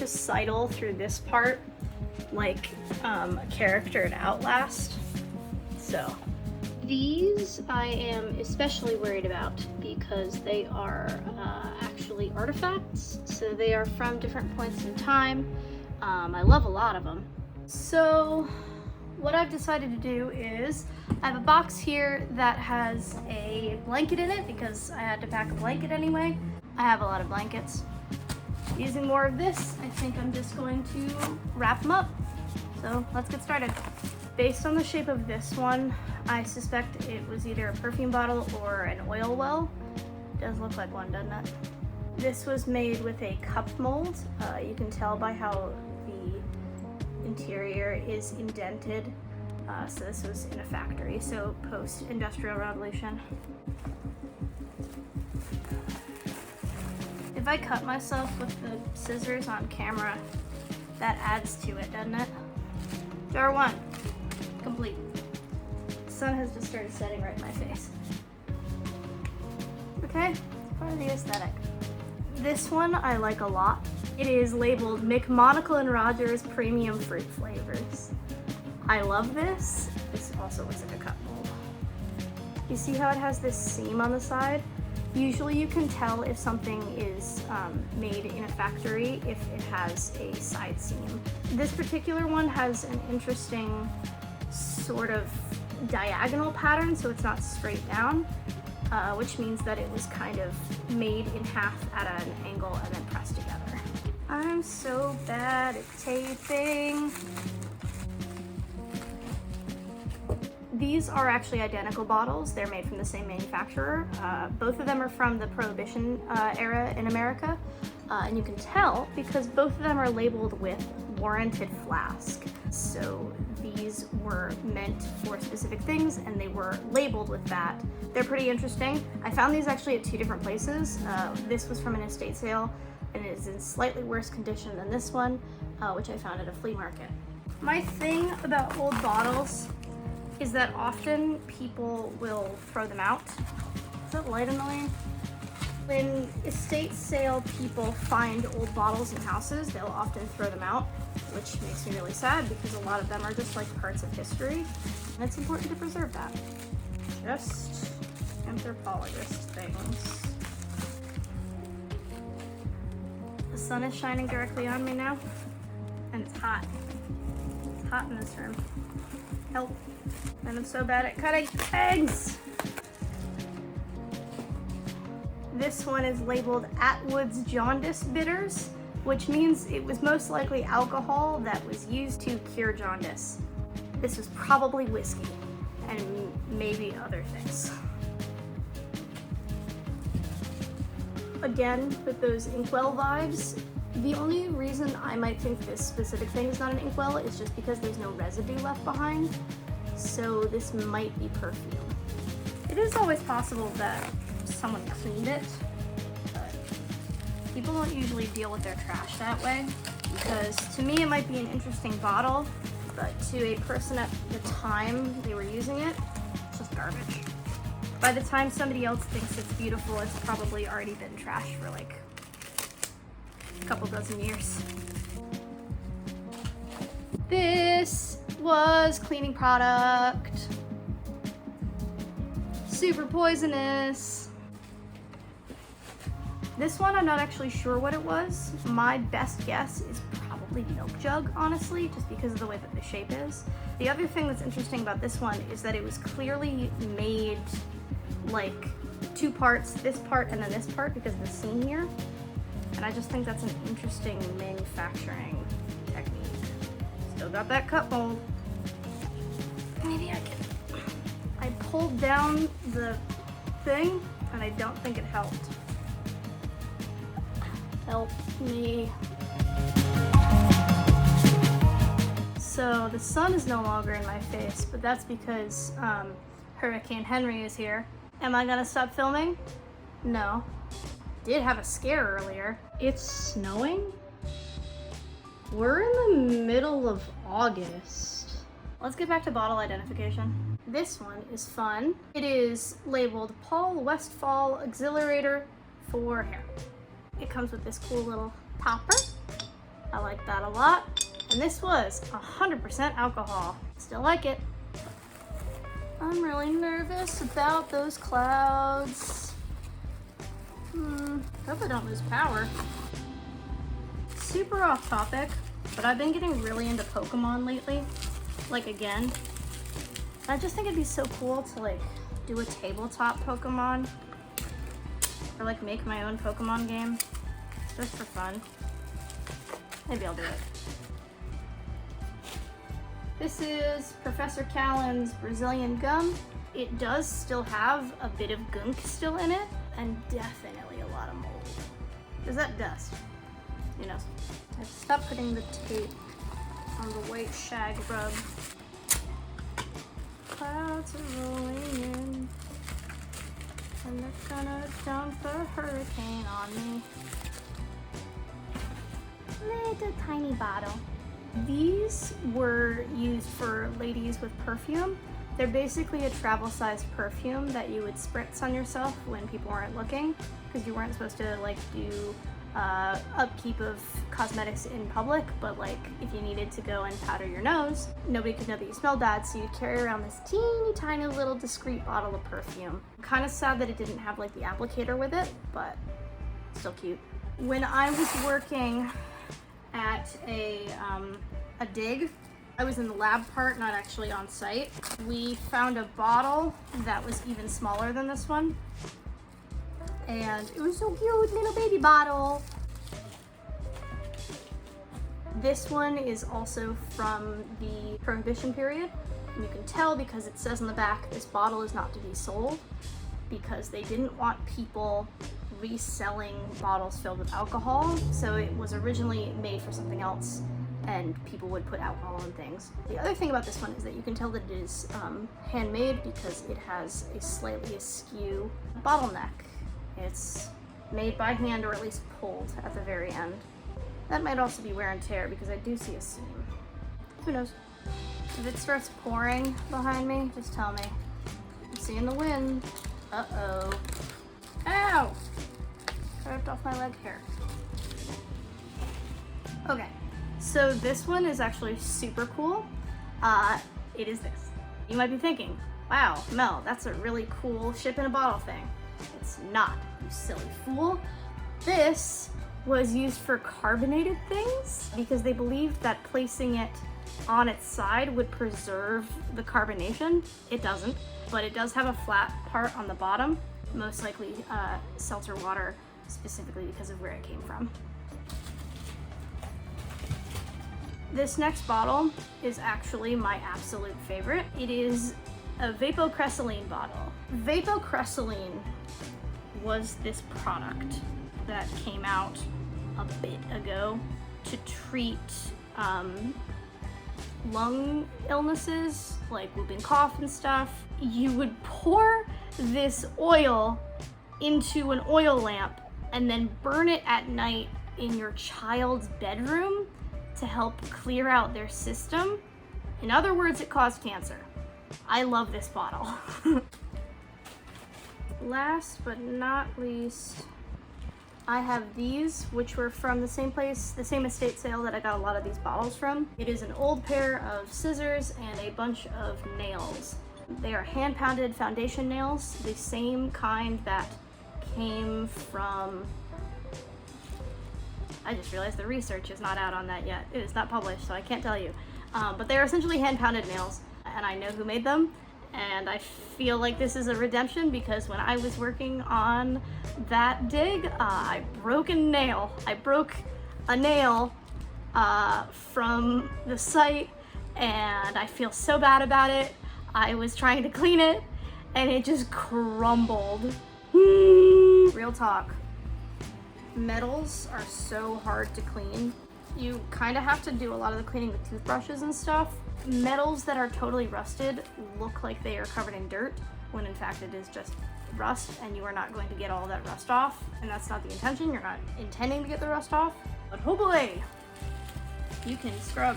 to sidle through this part like a character in Outlast. So these I am especially worried about because they are actually artifacts. So they are from different points in time. I love a lot of them. So what I've decided to do is I have a box here that has a blanket in it because I had to pack a blanket anyway. I have a lot of blankets. Using more of this, I think I'm just going to wrap them up. So let's get started. Based on the shape of this one, I suspect it was either a perfume bottle or an oil well. It does look like one, doesn't it? This was made with a cup mold. You can tell by how the interior is indented. So this was in a factory, so post-industrial revolution. If I cut myself with the scissors on camera, that adds to it, doesn't it? Jar 1, complete. The sun has just started setting right in my face. Okay, it's part of the aesthetic. This one I like a lot. It is labeled McMonagle and Rogers Premium Fruit Flavors. I love this. This also looks like a cup mold. You see how it has this seam on the side? Usually you can tell if something is made in a factory if it has a side seam. This particular one has an interesting sort of diagonal pattern, so it's not straight down, which means that it was kind of made in half at an angle and then pressed together. I'm so bad at taping. These are actually identical bottles. They're made from the same manufacturer. Both of them are from the Prohibition era in America. And you can tell because both of them are labeled with warranted flask. So these were meant for specific things and they were labeled with that. They're pretty interesting. I found these actually at 2 different places. This was from an estate sale and it is in slightly worse condition than this one, which I found at a flea market. My thing about old bottles is that often people will throw them out. Is that light annoying? When estate sale people find old bottles in houses, they'll often throw them out, which makes me really sad because a lot of them are just like parts of history, and it's important to preserve that. Just anthropologist things. The sun is shining directly on me now, and it's hot. It's hot in this room. Help. And I'm so bad at cutting eggs. This one is labeled Atwood's Jaundice Bitters, which means it was most likely alcohol that was used to cure jaundice. This was probably whiskey and maybe other things. Again, with those inkwell vibes, the only reason I might think this specific thing is not an inkwell is just because there's no residue left behind. So this might be perfume. It is always possible that someone cleaned it, but people don't usually deal with their trash that way because to me it might be an interesting bottle, but to a person at the time they were using it, it's just garbage. By the time somebody else thinks it's beautiful, it's probably already been trashed for like a couple dozen years. This was cleaning product. Super poisonous. This one I'm not actually sure what it was. My best guess is probably milk jug, honestly, just because of the way that the shape is. The other thing that's interesting about this one is that it was clearly made like 2 parts, this part and then this part because of the seam here. And I just think that's an interesting manufacturing technique. Still got that cup mold. Maybe I can. I pulled down the thing and I don't think it helped. Help me. So the sun is no longer in my face, but that's because Hurricane Henri is here. Am I gonna stop filming? No. Did have a scare earlier. It's snowing? We're in the middle of August. Let's get back to bottle identification. This one is fun. It is labeled Paul Westphal Exhilarator for hair. It comes with this cool little topper. I like that a lot. And this was 100% alcohol. Still like it. I'm really nervous about those clouds. Hope I don't lose power. Super off topic, but I've been getting really into Pokemon lately. Like again. I just think it'd be so cool to like do a tabletop Pokemon. Or like make my own Pokemon game. Just for fun. Maybe I'll do it. This is Professor Callan's Brazilian gum. It does still have a bit of gunk still in it, and definitely a lot of mold. Is that dust? Who knows? I've stopped putting the tape on the white shag rub. Clouds are rolling in, and they're gonna dump a hurricane on me. Little tiny bottle. These were used for ladies with perfume. They're basically a travel-sized perfume that you would spritz on yourself when people weren't looking, because you weren't supposed to like do upkeep of cosmetics in public, but like if you needed to go and powder your nose, nobody could know that you smelled bad, so you'd carry around this teeny tiny little discreet bottle of perfume. Kind of sad that it didn't have like the applicator with it, but still cute. When I was working at a dig, I was in the lab part, not actually on site. We found a bottle that was even smaller than this one. And it was so cute, little baby bottle. This one is also from the Prohibition period. And you can tell because it says on the back, this bottle is not to be sold, because they didn't want people reselling bottles filled with alcohol. So it was originally made for something else, and people would put alcohol in things. The other thing about this one is that you can tell that it is handmade because it has a slightly askew bottleneck. It's made by hand, or at least pulled at the very end. That might also be wear and tear because I do see a seam. Who knows? If it starts pouring behind me, just tell me. I'm seeing the wind. Uh-oh. Ow! I ripped off my leg hair. Okay, so this one is actually super cool. It is this. You might be thinking, wow, Mel, that's a really cool ship in a bottle thing. It's not, you silly fool. This was used for carbonated things because they believed that placing it on its side would preserve the carbonation. It doesn't, but it does have a flat part on the bottom, most likely seltzer water, specifically because of where it came from. This next bottle is actually my absolute favorite. It is a Vapocressyline bottle. Vapocressyline was this product that came out a bit ago to treat lung illnesses like whooping cough and stuff. You would pour this oil into an oil lamp and then burn it at night in your child's bedroom to help clear out their system. In other words, it caused cancer. I love this bottle. Last but not least, I have these, which were from the same place, the same estate sale that I got a lot of these bottles from. It is an old pair of scissors and a bunch of nails. They are hand-pounded foundation nails, the same kind that came from... I just realized the research is not out on that yet. It is not published, so I can't tell you. But they are essentially hand-pounded nails, and I know who made them. And I feel like this is a redemption because when I was working on that dig, I broke a nail. I broke a nail from the site, and I feel so bad about it. I was trying to clean it, and it just crumbled. Real talk. Metals are so hard to clean. You kind of have to do a lot of the cleaning with toothbrushes and stuff. Metals that are totally rusted look like they are covered in dirt, when in fact it is just rust, and you are not going to get all that rust off. And that's not the intention. You're not intending to get the rust off. But oh boy, you can scrub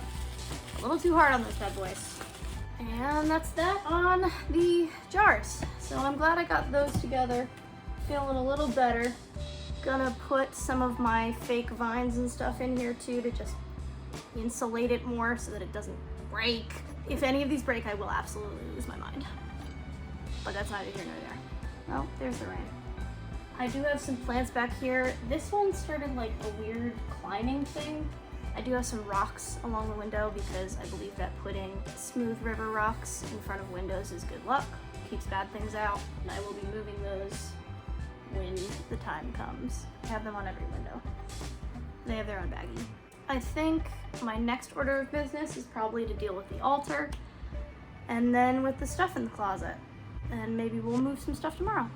a little too hard on those bad boys. And that's that on the jars. So I'm glad I got those together. Feeling a little better. Gonna put some of my fake vines and stuff in here too to just insulate it more so that it doesn't break. If any of these break, I will absolutely lose my mind. But that's neither here nor there. Oh, there's the rain. I do have some plants back here. This one started like a weird climbing thing. I do have some rocks along the window because I believe that putting smooth river rocks in front of windows is good luck, keeps bad things out, and I will be moving those when the time comes. I have them on every window. They have their own baggie. I think my next order of business is probably to deal with the altar and then with the stuff in the closet. And maybe we'll move some stuff tomorrow.